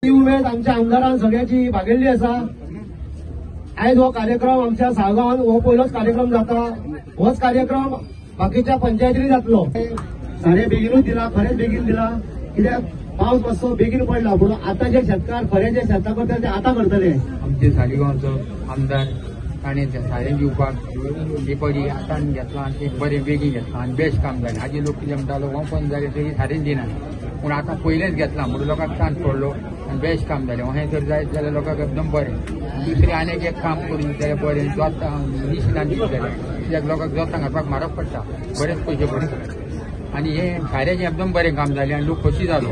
ही उमेद आमच्या आमदारान सगळ्याची भागेल्ली आसा। आयज हो कार्यक्रम आमच्या साळगांवान हो पयलोच कार्यक्रम जाता। होच कार्यक्रम बाकीच्या पंचायतींनी जातलो। सारे बेगीनूच दिला, खरेंच बेगीन दिला, कित्याक पावस मातसो बेगीन पडला, पूण आता जे शेतकार खरे जे शेतां करता ते आता करतले। आमचे साळगांवचो आमदार ताणें सारें दिवपाक डिपॉझीट आतां घेतला आनी ते बरें बेगीन घेतला आनी बेस्ट काम जालें। हाजी लोक कितें म्हणटालो ओपन जालें तरी सारें दिना, पूण आतां पयलेंच घेतला म्हणून लोकांक चान्स पडलो आनी बेस्ट काम जालें। अशें जर जायत जाल्यार लोकांक एकदम बरें। दुसरें आनीक एक काम करून जाल्यार बरें जोतां मिशिनां दिवंक जाल्यार, कित्याक लोकांक जोतां घालपाक म्हारग पडटा, बरेच पयशे पडटा आनी हें सारें एकदम बरें काम जालें आनी लोक खोशी जालो।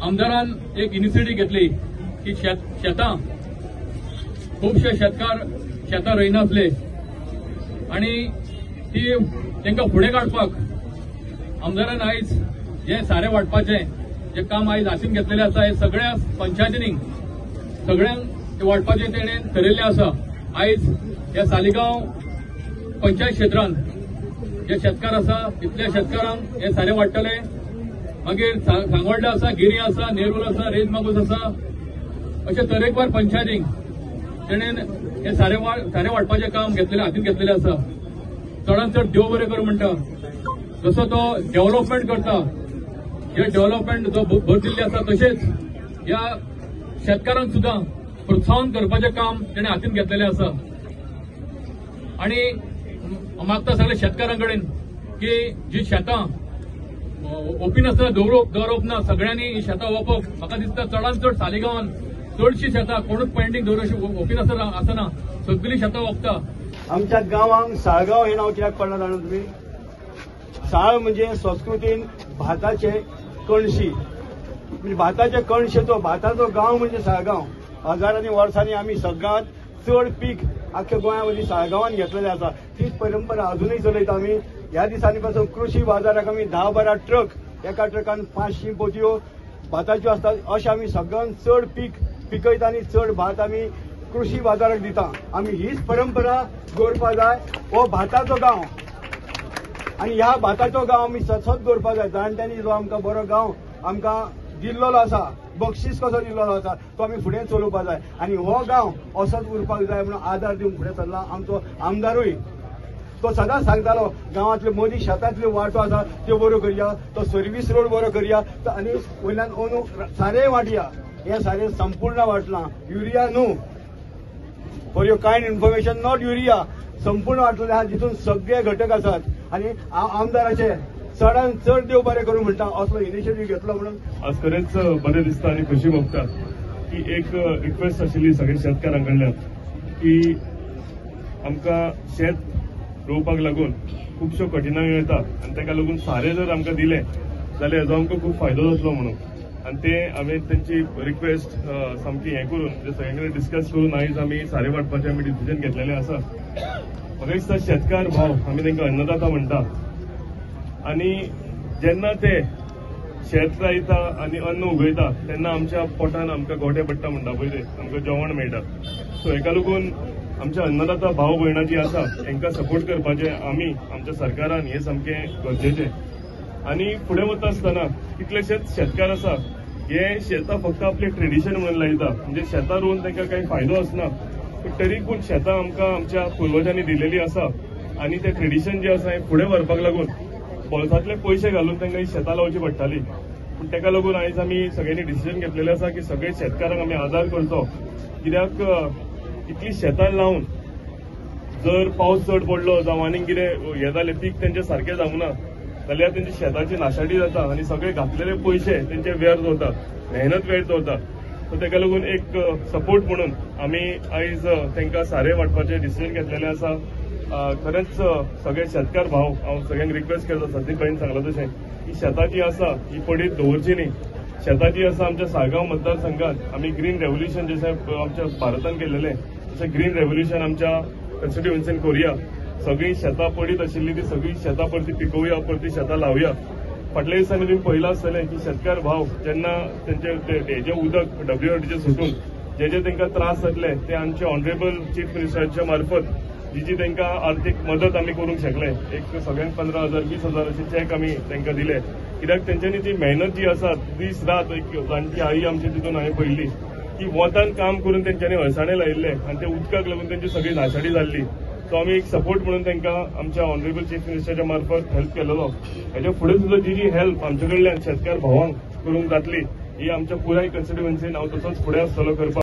आमदारान एक इनिशिएटीव घेतली की शेतां खुबशे शेतकार शेतां रोयनासले आनी ती तांकां फुडें काडपाक आमदारान आयज जे सारें वांटपाचें जे काम आयज हातीन घेतलेलें आसा हे सगळ्या पंचायतींनी सगळ्यांक वांटपाचें तेणें ठरयल्लें आसा। आयज ह्या सालिगांव पंचायत क्षेत्रांत जे शेतकार आसा तितल्या शेतकारांक हे सारें वाडटले। मागीर सांगोड्डा आसा, गिरी आसा, नेरूल आसा, रेज मागूस आसा, अशे तरेकवार पंचायतींक तेणेन हे सारें वाडपाचें काम घेतलेलें हातीन घेतलेलें आसा। चडांत चड देव बरें कर म्हणटा, जसो तो डेव्हलपमेंट करता, हे डेव्हलपमेंट जो भर दिल्ली आसा तशेंच ह्या शेतकारांक सुद्दां प्रोत्साहन करपाचें काम तेणें हातीन घेतलेलें आसा। आनी मागता सगळ्या शेतकारां कडेन की जी शेतां ओपिनासतना दवरप ना, सगळ्यांनी ही शेतां ओपप। म्हाका दिसता चडांत चड सालिगांवान चडशीं शेतां कोणूच पेंडींग दवरप ओपिनासतना आसना, सगळीं शेतां ओपता। आमच्या गांवांक साळगांव हे नांव कित्याक पडलां जाणा तुमी? साळ म्हणजे संस्कृतीन भाताचे कणशी, म्हणजे भाताचे कणशेचो भाताचो गांव म्हणजे साळगांव। हजारांनी वर्सांनी आमी सगळ्यांत चड पीक आख्ख्या गोंयामध्ये साळगांवान घेतलेलें आसा। तीच परंपरा अजूनय चलयता आमी। ह्या दिसांनी पासून कृषी बाजाराक आमी 10-12 ट्रक, एका ट्रकान 500 पोतयो भाताच्यो आसतात, अशें आमी सगळ्यांत चड पीक पिकयता आनी चड भात आमी कृषी बाजाराक दिता। आमी हीच परंपरा दवरपा जाय। हो भाताचो गांव आनी ह्या भाताचो गांव आमी सतत दवरपा जाय। जाणट्यांनी जो आमकां बरो गांव आमकां दिल्लो आसा, बक्षीस कसो दिल्लो आसा, तो आमी फुडें चलोवपा जाय आनी हो गांव असोच उरपाक जाय म्हणून आदार दिवंक फुडें सरला आमचो आमदारूय। तो सदांच सांगतालो गांवांतल्यो मदीं शेतांतल्यो वाटो आसा त्यो बऱ्यो करया, तो सर्वीस रोड बरो करया, आनी वयल्यान अंदू सारें वाटया। हें सारें संपूर्ण वाटलां, युरिया न्हू। For your kind information, not urea, संपूर्ण वाटलेलें आहा जितून सगळे घटक आसात। आनी हांव आमदाराचे चडांत चड देव बरें करूं म्हणटा, असलो इनिशिएटीव घेतलो म्हणून आज खरेंच बरें दिसता आनी खुशी भोगता की एक रिक्वेस्ट आशिल्ली सगळ्या शेतकारां कडल्यान की आमकां शेत रोवपाक लागून खुबश्यो कठिनायो येता आनी ताका लागून सारें जर आमकां दिलें जाल्यार हेजो आमकां खूब फायदो जातलो म्हणून। आनी ते हांवें तेंची रिक्वेस्ट सामकी हें करून ते सगळे कडेन डिस्कस करून आयज आमी सारें वांटपाचें आमी डिसिजन घेतलेलें आसा। म्हाका दिसता शेतकार भाव आमी तांकां अन्नदाता म्हणटा आनी जेन्ना ते शेत लायता आनी अन्न उगयता तेन्ना आमच्या पोटान आमकां गोठे पडटा म्हणटा पळय ते, आमकां जेवण मेळटा। सो हेका लागून आमच्या अन्नदाता भाव भयणां जी आसा तांकां सपोर्ट करपाचें आमी आमच्या सरकारान हें सामकें गरजेचें। आनी फुडें वता आसतना कितलेशेच शेतकार आसा हे शेतां फक्त आपलें ट्रेडिशन म्हणून लायता, म्हणजे शेतां रोवन तांकां कांय फायदो आसना, पूण तरी पूण शेतां आमकां आमच्या पुर्वजांनी दिलेलीं आसा आनी तें ट्रेडिशन जें आसा हें फुडें व्हरपाक लागून बोल्सांतले पयशे घालून तांकां ही शेतां लावची पडटालीं। पूण ताका लागून आयज आमी सगळ्यांनी डिसिजन घेतलेलें आसा की सगळे शेतकारांक आमी आदार करचो, कित्याक इतली शेतां लावन जर पावस चड पडलो जावं आनीक कितें हें जालें पीक तेंचें सारकें जावना जाल्यार तेंची शेताची नाशाडी जाता आनी सगळे घातलेले पयशे तेंचे व्यर्थ वता, मेहनत व्यर्थ वता। सो ताका लागून एक सपोर्ट म्हणून आमी आयज तांकां सारें वांटपाचें डिसिजन घेतलेलें आसा। खरेंच सगळे शेतकार भाव हांव सगळ्यांक रिक्वेस्ट करता, सद्या कळीन सांगलां तशें की शेतां जी आसा ही पडीत दवरची न्ही। शेतां जी आसा आमच्या साळगांव मतदारसंघात आमी ग्रीन रेव्होल्युशन जशें आमच्या भारतान केलेलें तशें ग्रीन रेव्होल्युशन आमच्या कॉन्स्टिट्युएन्सीन करुया। सगळीं शेतां पडीत आशिल्लीं ती सगळीं शेतां परती पिकोवया, परती शेतां लावया। फाटल्या दिसांनी तुमी पळयलां आसतलें की शेतकार भाव जेन्ना तेंचे हेजें उदक WRDचें सुटून जे तांकां त्रास जातले ते आमचे ऑनरेबल चीफ मिनिस्टराच्या मार्फत जी तांकां आर्थीक मदत आमी करूंक शकले। एक सगळ्यांक 15,000 20,000 अशे चॅक आमी तांकां दिले कित्याक तेंच्यांनी ती मेहनत जी आसा दीस रात एक जाणटी आई आमची तितून हांवें पळयली की वतान काम करून तेंच्यांनी अळसाणे लायिल्ले आनी ते उदकाक लागून तेंची सगळी नाशाडी जाल्ली. सो आमी एक सपोर्ट म्हणून तांकां आमच्या ऑनरेबल चीफ मिनिस्टराच्या मार्फत हेल्प केलेलो. हेच्या फुडें सुद्दां जी हेल्प आमचे कडल्यान शेतकार भावांक करूंक जातली ही आमच्या पुराय कॉन्स्टिट्युएन्सीन हांव तसोच फुडें आसतलो करपाक.